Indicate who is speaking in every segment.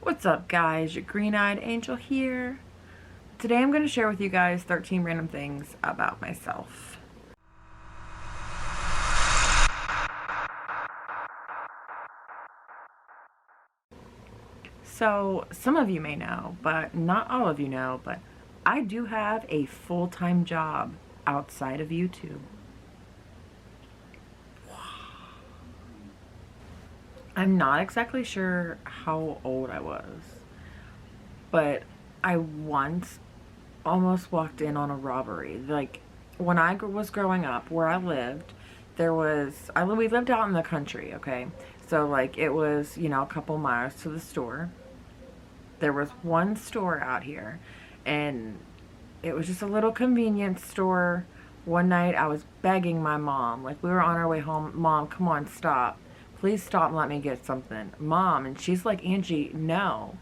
Speaker 1: What's up, guys? Your green-eyed angel here. Today I'm going to share with you guys 13 random things about myself. So, some of you may know, but not all of you know, but I do have a full-time job outside of YouTube. I'm not exactly sure how old I was, but I once almost walked in on a robbery. Like, when I was growing up, where I lived, we lived out in the country, okay? So, like, it was, a couple miles to the store. There was one store out here, and it was just a little convenience store. One night, I was begging my mom, like, we were on our way home, Mom, come on, stop. Please stop and let me get something. Mom, and she's like, Angie, no.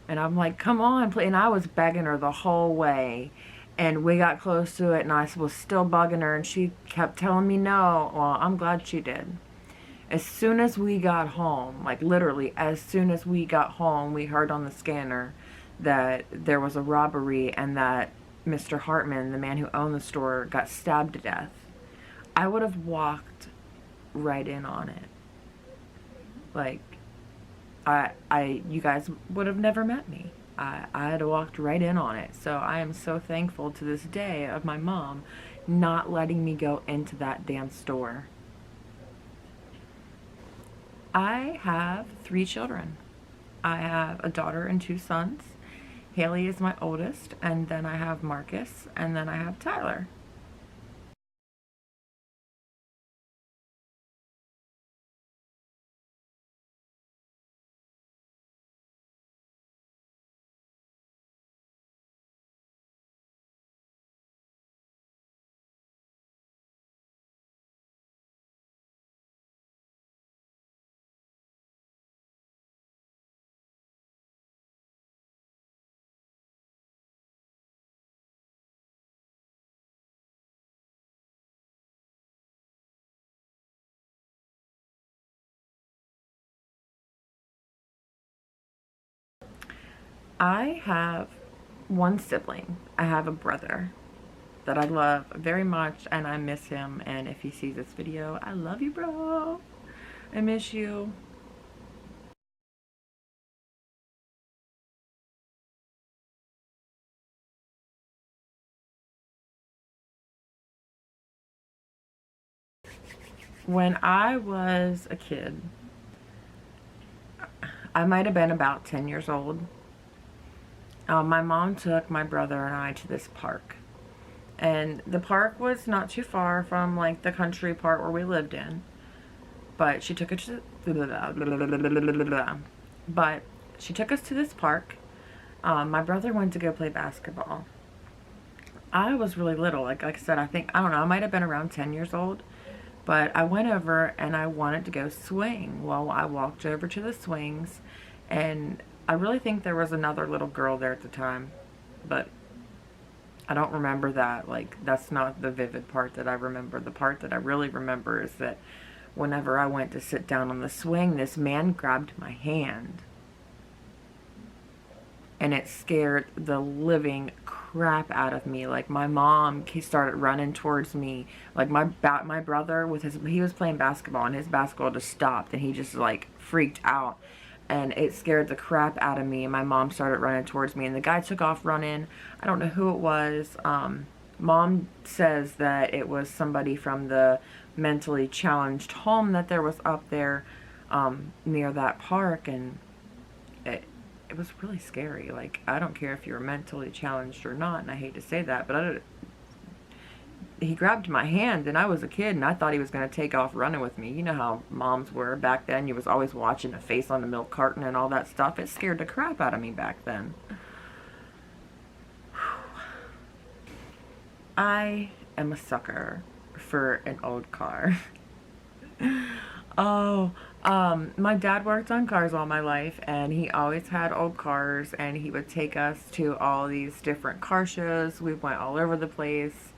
Speaker 1: And I'm like, come on, please. And I was begging her the whole way. And we got close to it, and I was still bugging her, and she kept telling me no. Well, I'm glad she did. As soon as we got home, like literally, as soon as we got home, we heard on the scanner that there was a robbery and that Mr. Hartman, the man who owned the store, got stabbed to death. I would have walked right in on it. Like, you guys would have never met me. I had walked right in on it. So I am so thankful to this day of my mom not letting me go into that damn store. I have 3 children. I have a daughter and 2 sons. Haley is my oldest, and then I have Marcus, and then I have Tyler. I have one sibling. I have a brother that I love very much, and I miss him. And if he sees this video, I love you, bro. I miss you. When I was a kid, I might have been about 10 years old. My mom took my brother and I to this park. And the park was not too far from, like, the country part where we lived in. But she took us to... But she took us to this park. My brother went to go play basketball. I was really little. Like I said, I don't know, I might have been around 10 years old. But I went over and I wanted to go swing. Well, I walked over to the swings, and I really think there was another little girl there at the time, but I don't remember that. Like, that's not the vivid part that I remember. The part that I really remember is that whenever I went to sit down on the swing, this man grabbed my hand. And it scared the living crap out of me. Like, my mom started running towards me. Like, my brother, he was playing basketball, and his basketball just stopped, and he just, like, freaked out. And it scared the crap out of me, and my mom started running towards me, and the guy took off running. I don't know who it was. Mom says that it was somebody from the mentally challenged home that there was up there near that park, and it was really scary. Like, I don't care if you're mentally challenged or not, and I hate to say that, but he grabbed my hand, and I was a kid, and I thought he was going to take off running with me. You know how moms were back then. You was always watching a face on the milk carton and all that stuff. It scared the crap out of me back then. I am a sucker for an old car. Oh, my dad worked on cars all my life, and he always had old cars, and he would take us to all these different car shows. We went all over the place.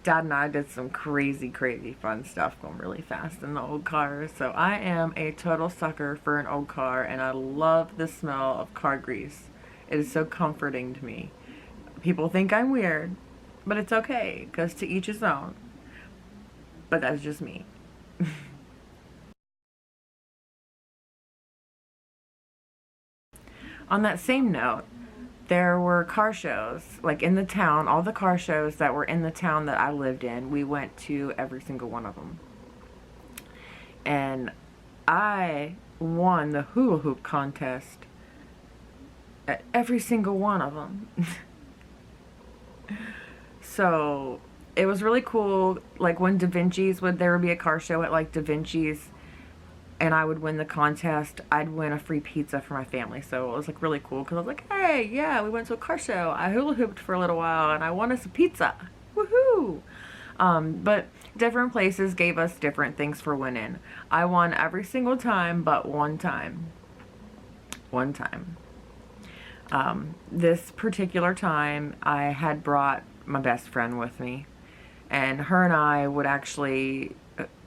Speaker 1: Dad and I did some crazy fun stuff going really fast in the old car. So I am a total sucker for an old car, and I love the smell of car grease. It is so comforting to me. People think I'm weird, but it's okay, because to each his own. But that's just me. On that same note, there were car shows, like in the town, all the car shows that were in the town that I lived in, we went to every single one of them. And I won the hula hoop contest at every single one of them. So it was really cool. Like when Da Vinci's there would be a car show at like Da Vinci's, and I would win the contest, I'd win a free pizza for my family. So it was like really cool, because I was like, hey, yeah, we went to a car show. I hula hooped for a little while and I won us a pizza. Woohoo! But different places gave us different things for winning. I won every single time but one time. One time. This particular time, I had brought my best friend with me, and her and I would actually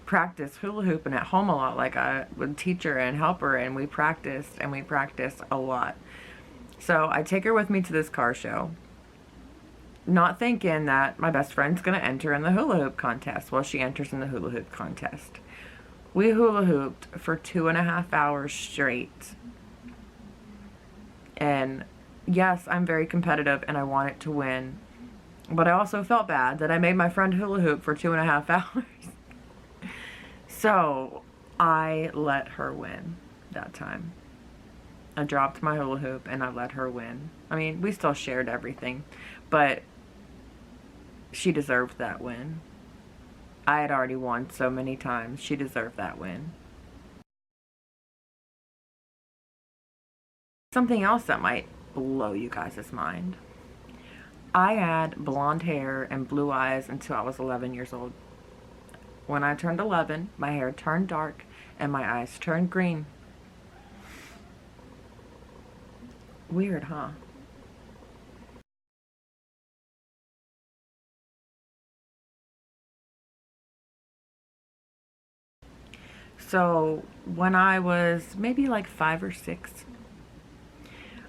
Speaker 1: practice hula hooping at home a lot. Like I would teach her and help her, and we practiced a lot. So I take her with me to this car show, not thinking that my best friend's gonna enter in the hula hoop contest. Well, she enters in the hula hoop contest. We hula hooped for 2.5 hours straight. And yes, I'm very competitive and I wanted to win, but I also felt bad that I made my friend hula hoop for 2.5 hours. So I let her win that time. I dropped my hula hoop and I let her win. I mean, we still shared everything, but she deserved that win. I had already won so many times. She deserved that win. Something else that might blow you guys' mind. I had blonde hair and blue eyes until I was 11 years old. When I turned 11, my hair turned dark and my eyes turned green. Weird, huh? So when I was maybe like 5 or 6,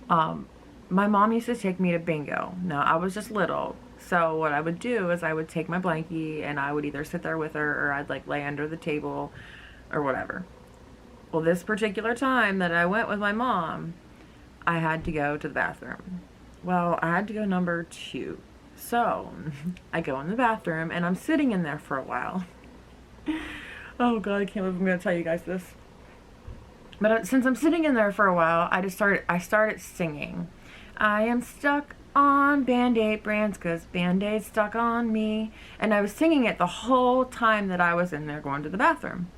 Speaker 1: my mom used to take me to bingo. Now, I was just little, so what I would do is I would take my blankie and I would either sit there with her or I'd like lay under the table or whatever. Well, this particular time that I went with my mom, I had to go to the bathroom. Well, I had to go number 2. So I go in the bathroom and I'm sitting in there for a while. Oh God, I can't believe I'm going to tell you guys this. But since I'm sitting in there for a while, I started singing. I am stuck on Band-Aid brands because Band-Aid stuck on me. And I was singing it the whole time that I was in there going to the bathroom.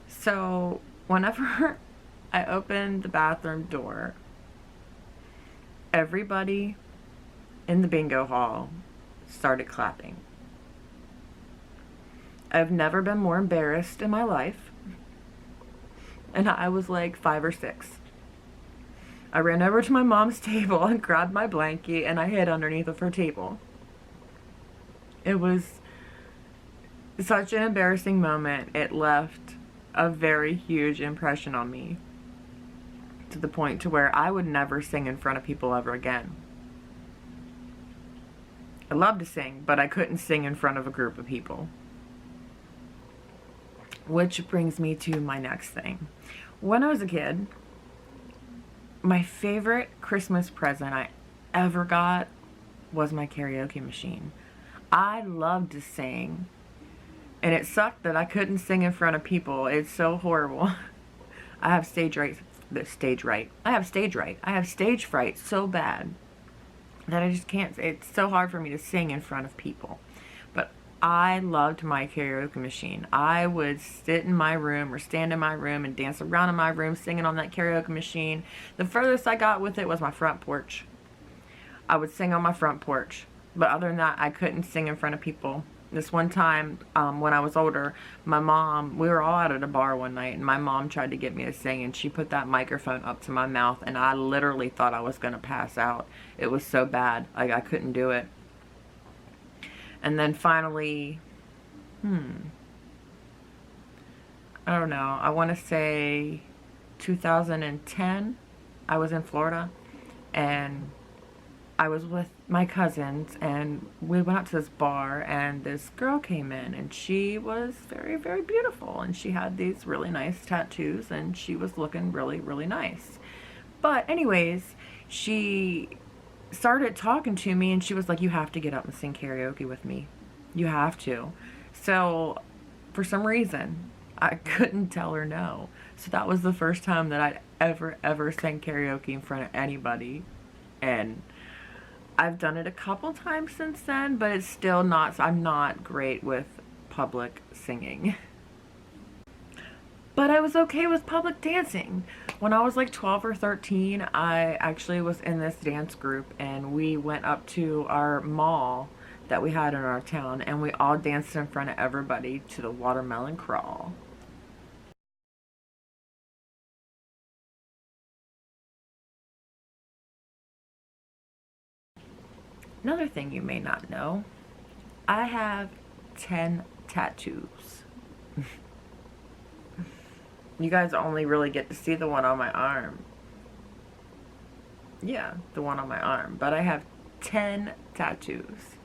Speaker 1: So whenever I opened the bathroom door, everybody in the bingo hall started clapping. I've never been more embarrassed in my life. And I was like 5 or 6. I ran over to my mom's table and grabbed my blankie and I hid underneath of her table. It was such an embarrassing moment. It left a very huge impression on me, to the point to where I would never sing in front of people ever again. I love to sing, but I couldn't sing in front of a group of people. Which brings me to my next thing. When I was a kid, my favorite Christmas present I ever got was my karaoke machine. I loved to sing, and it sucked that I couldn't sing in front of people. It's so horrible. I have stage fright. I have stage fright so bad that I just can't. It's so hard for me to sing in front of people. But I loved my karaoke machine. I would sit in my room or stand in my room and dance around in my room singing on that karaoke machine. The furthest I got with it was my front porch. I would sing on my front porch. But other than that, I couldn't sing in front of people. This one time, when I was older, my mom, we were all out at a bar one night, and my mom tried to get me to sing, and she put that microphone up to my mouth, and I literally thought I was going to pass out. It was so bad. I couldn't do it. And then finally, I don't know, I want to say 2010, I was in Florida, and I was with my cousins, and we went out to this bar, and this girl came in, and she was very, very beautiful, and she had these really nice tattoos, and she was looking really, really nice. But anyways, she started talking to me, and she was like, you have to get up and sing karaoke with me. You have to. So for some reason, I couldn't tell her no. So that was the first time that I'd ever sang karaoke in front of anybody. And I've done it a couple times since then, but it's still not, I'm not great with public singing. But I was okay with public dancing. When I was like 12 or 13, I actually was in this dance group, and we went up to our mall that we had in our town, and we all danced in front of everybody to the watermelon crawl. Another thing you may not know, I have 10 tattoos. You guys only really get to see the one on my arm. Yeah, the one on my arm. But I have 10 tattoos.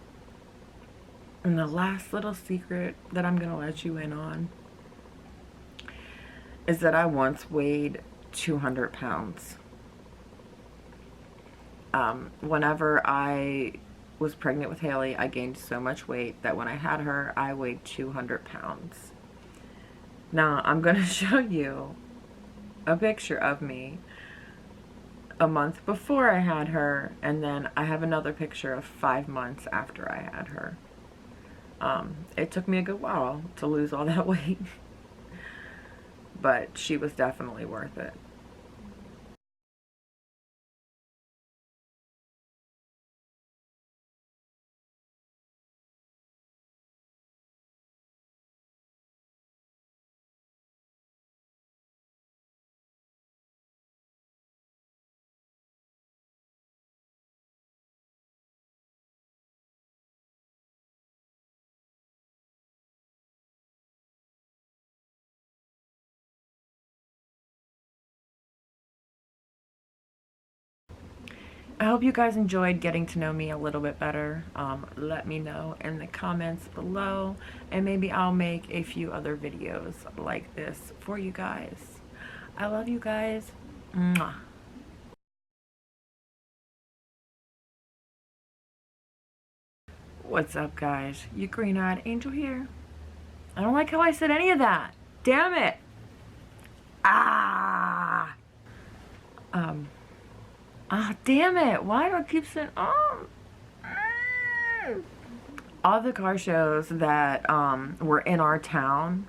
Speaker 1: And the last little secret that I'm going to let you in on is that I once weighed 200 pounds. Whenever I was pregnant with Haley, I gained so much weight that when I had her, I weighed 200 pounds. Now, I'm going to show you a picture of me a month before I had her, and then I have another picture of 5 months after I had her. It took me a good while to lose all that weight, but she was definitely worth it. I hope you guys enjoyed getting to know me a little bit better. Let me know in the comments below, and maybe I'll make a few other videos like this for you guys. I love you guys. Mwah. What's up, guys? You green-eyed angel here. I don't like how I said any of that. Damn it. Ah, damn it. Why do I keep saying, all the car shows that, were in our town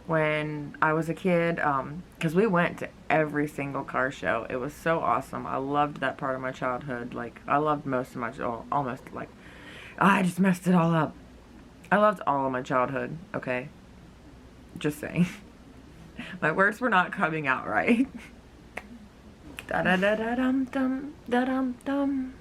Speaker 1: when I was a kid, because we went to every single car show. It was so awesome. I loved that part of my childhood. Like, I loved most of my, almost, like, I just messed it all up. I loved all of my childhood, okay? Just saying. My words were not coming out right. Da da da da dum dum da dum dum.